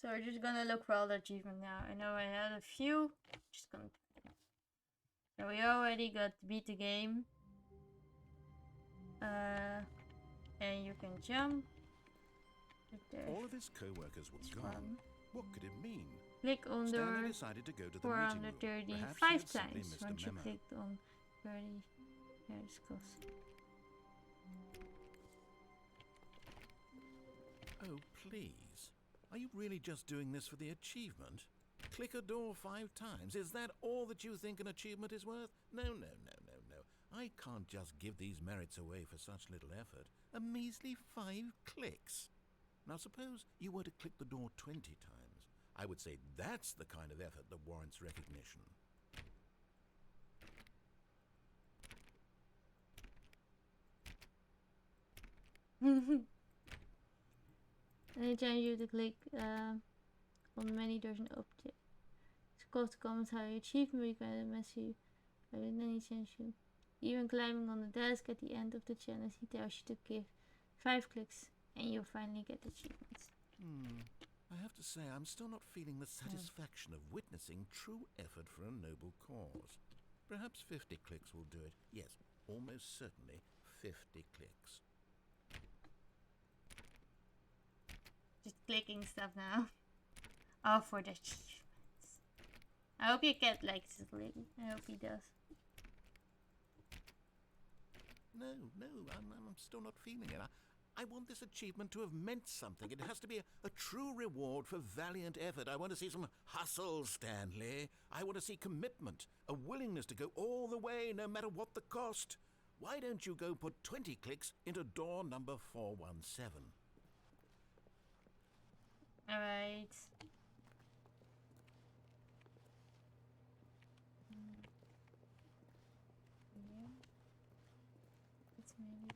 So we're just gonna look for all the achievements now. I know I had a few. Just gonna. So we already got beat the game. And you can jump. All of his co-workers were gone. What could it mean? Click on the Stanley decided to go to the meeting room. 435 Perhaps he had simply times missed a once you memo. clicked on 30. Yeah, it's close. Oh, please. Are you really just doing this for the achievement? Click a door 5 times. Is that all that you think an achievement is worth? No. I can't just give these merits away for such little effort. A measly 5 clicks. Now suppose you were to click the door 20 times. I would say that's the kind of effort that warrants recognition. Anytime you have to click on many doors and objects. Scroll to comments how you achievement required a message. I didn't any chance you. Even climbing on the desk at the end of the challenge, he tells you to give 5 clicks and you'll finally get achievements. I have to say, I'm still not feeling the satisfaction of witnessing true effort for a noble cause. Perhaps 50 clicks will do it. Yes, almost certainly 50 clicks. Just clicking stuff now. All for the achievements. I hope your cat likes it, lady. I hope he does. No, I'm still not feeling it. I want this achievement to have meant something. It has to be a true reward for valiant effort. I want to see some hustle, Stanley. I want to see commitment, a willingness to go all the way, no matter what the cost. Why don't you go put 20 clicks into door number 417? Alright. Yeah. It's maybe.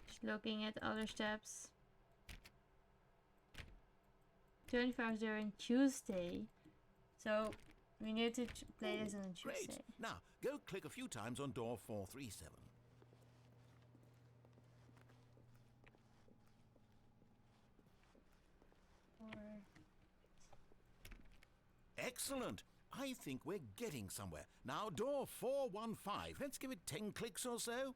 Just looking at other steps. 24 hours during Tuesday. So we need to play this on a Tuesday. Great. Now, go click a few times on door 437. Excellent. I think we're getting somewhere. Now, door 415. Let's give it 10 clicks or so.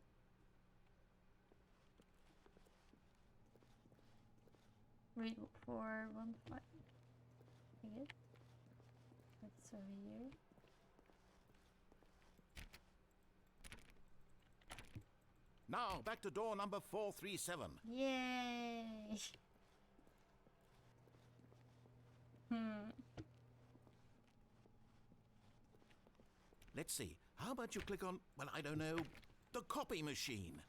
Wait, 415. I get. That's over here. Now, back to door number 437. Yay! Let's see. How about you click on, well, I don't know, the copy machine?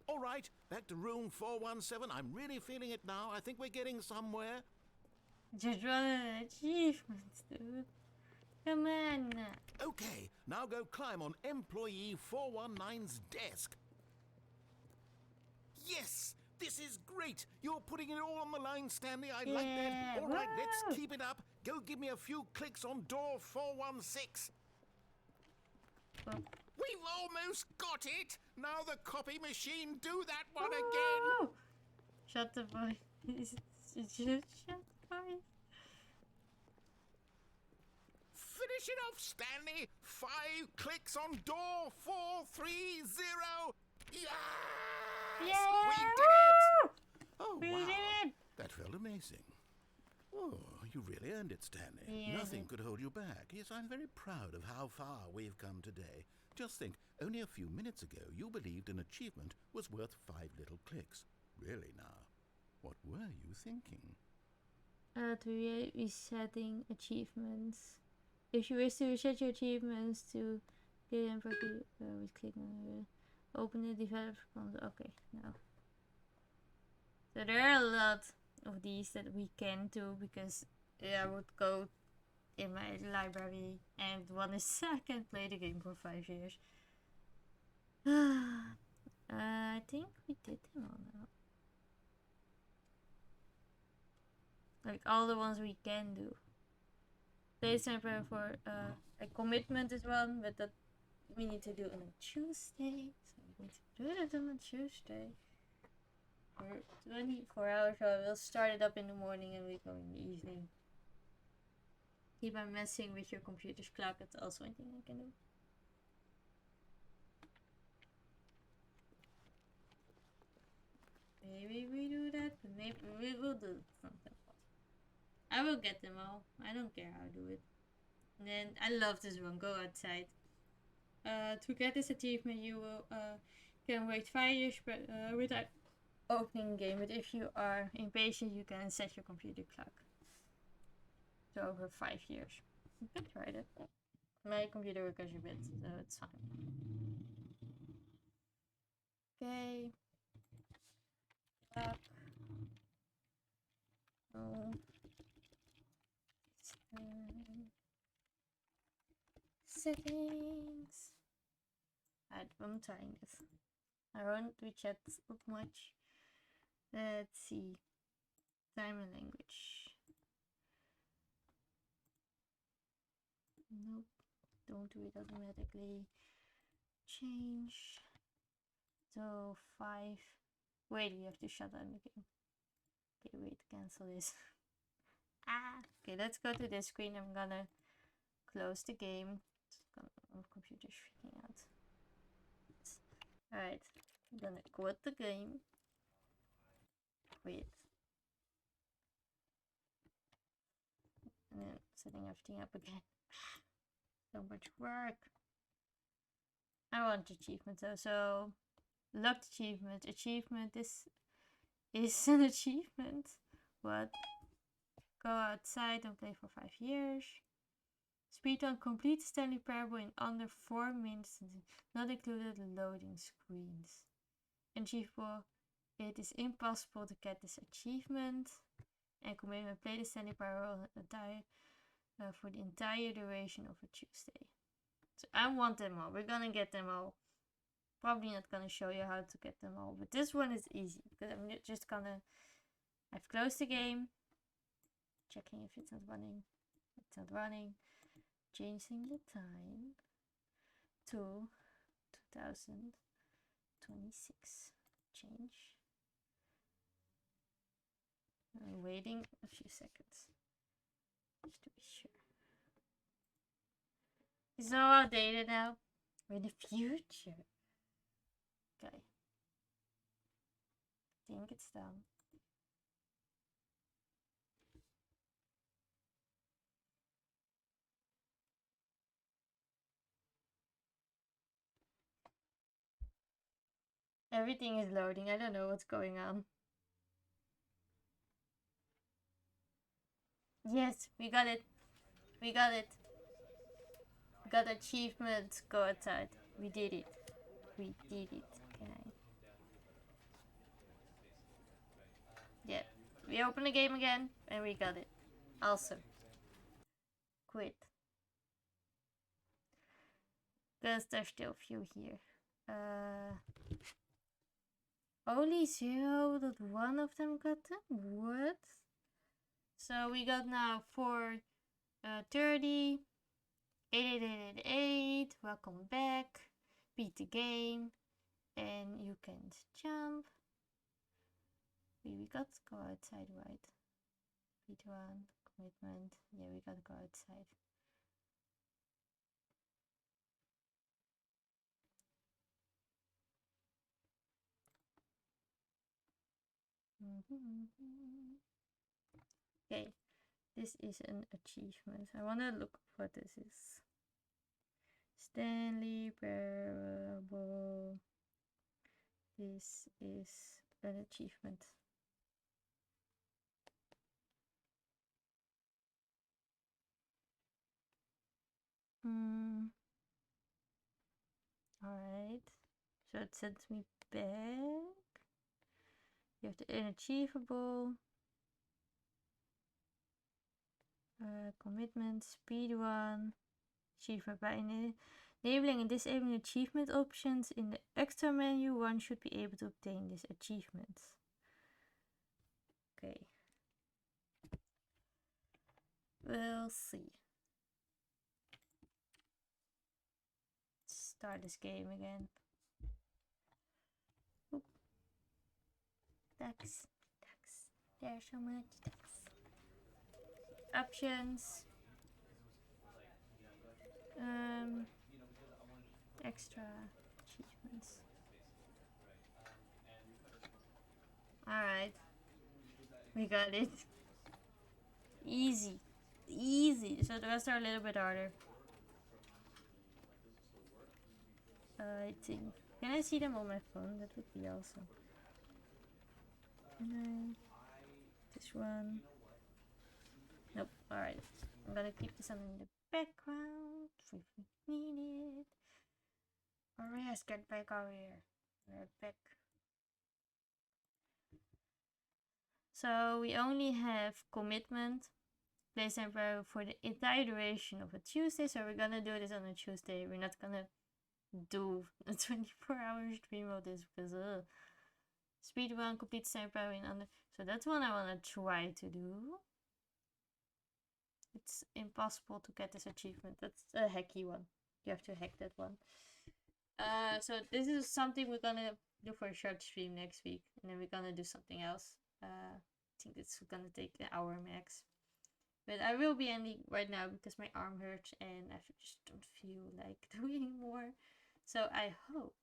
All right, back to room 417. I'm really feeling it now. I think we're getting somewhere. Just running achievements, dude. Come on. Okay, now go climb on employee 419's desk. Yes, this is great. You're putting it all on the line, Stanley. I like that. All right, let's keep it up. Go give me a few clicks on door 416. We've almost got it. Now the copy machine, do that one again. Shut the voice. Shut the voice. Finish it off, Stanley. 5 clicks on door 430. Yes! Yeah! We did it! Oh, We wow. did it! That felt amazing. Oh, you really earned it, Stanley. Yeah, Nothing could hold you back. Yes, I'm very proud of how far we've come today. Just think, only a few minutes ago, you believed an achievement was worth 5 little clicks. Really now, what were you thinking? To resetting achievements. If you wish to reset your achievements to get them for we click on open the developer console. Okay, now. So there are a lot of these that we can do because I would go in my library and one is I can play the game for 5 years. I think we did them all now. Like all the ones we can do. Play Center for a commitment is one, but that we need to do on a Tuesday. So we need to do it on a Tuesday. For 24 hours, so we'll start it up in the morning and we go in the evening. Keep on messing with your computer's clock, that's also one thing I can do. Maybe we do that, but maybe we will do something else. I will get them all. I don't care how I do it. And then I love this one. Go outside. To get this achievement, you will can wait 5 years without opening game. But if you are impatient, you can set your computer clock to over 5 years. You can try that. My computer works a bit, so it's fine. Okay. Clock. Oh. Settings. I'm trying this. I won't do chat much. Let's see. Time and language. Nope. Don't do it automatically. Change. So 5. Wait, we have to shut down the game. Okay, wait, cancel this. Okay, let's go to this screen. I'm gonna close the game. My computer's freaking out. Alright, I'm gonna quit the game. Quit. And then setting everything up again. So much work. I want achievement though, so locked achievement. Achievement, this is an achievement. What? Go outside and play for 5 years. Speedrun complete Stanley Parable in under 4 minutes, not included loading screens. Achievable. It is impossible to get this achievement. And commitment, play the Stanley Parable for the entire duration of a Tuesday. So I want them all. We're gonna get them all. Probably not gonna show you how to get them all, but this one is easy because I'm just gonna. I've closed the game. Checking if it's not running. It's not running. Changing the time to 2026. Change. I'm waiting a few seconds just to be sure. It's so outdated now. We're in the future. Okay. I think it's done. Everything is loading. I don't know what's going on. Yes, we got it. We got it. We got achievement. Go outside. We did it. We did it. Can I? Yeah. We open the game again and we got it. Awesome. Quit. Because there's still a few here. Only 0.1 of them got them? What? So we got now 430, 8888, welcome back, beat the game, and you can jump. We got to go outside, right? Beat one, commitment, yeah, we gotta go outside. Okay, this is an achievement. I wanna look what this is. Stanley Parable. This is an achievement. Alright. So it sends me back. You have the unachievable. Commitment, speedrun, achievement by enabling and disabling achievement options in the extra menu. One should be able to obtain this achievement. Okay. We'll see. Start this game again. Oop. Ducks. There's so much ducks. Options. Extra achievements. Alright. We got it. Easy. So the rest are a little bit harder. I think. Can I see them on my phone? That would be awesome. This one. Nope. Alright. I'm gonna keep this on in the background if we need it. Alright, let's get back over here. We're back. So we only have commitment, place temporary for the entire duration of a Tuesday. So we're gonna do this on a Tuesday. We're not gonna do a 24-hour stream of this because speedrun complete temporary and under. So that's one I wanna try to do. It's impossible to get this achievement. That's a hacky one. You have to hack that one. So this is something we're gonna do for a short stream next week, and then we're gonna do something else. I think it's gonna take an hour max. But I will be ending right now because my arm hurts and I just don't feel like doing more. So I hope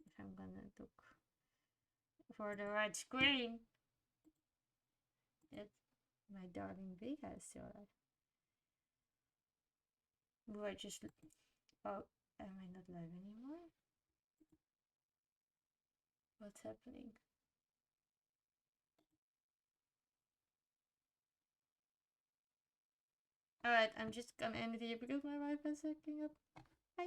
if I'm gonna look for the right screen that my darling Vega is still alive. Will I just... Oh, am I not live anymore? What's happening? Alright, I'm just gonna end it here because my Wi-Fi is acting up. Bye!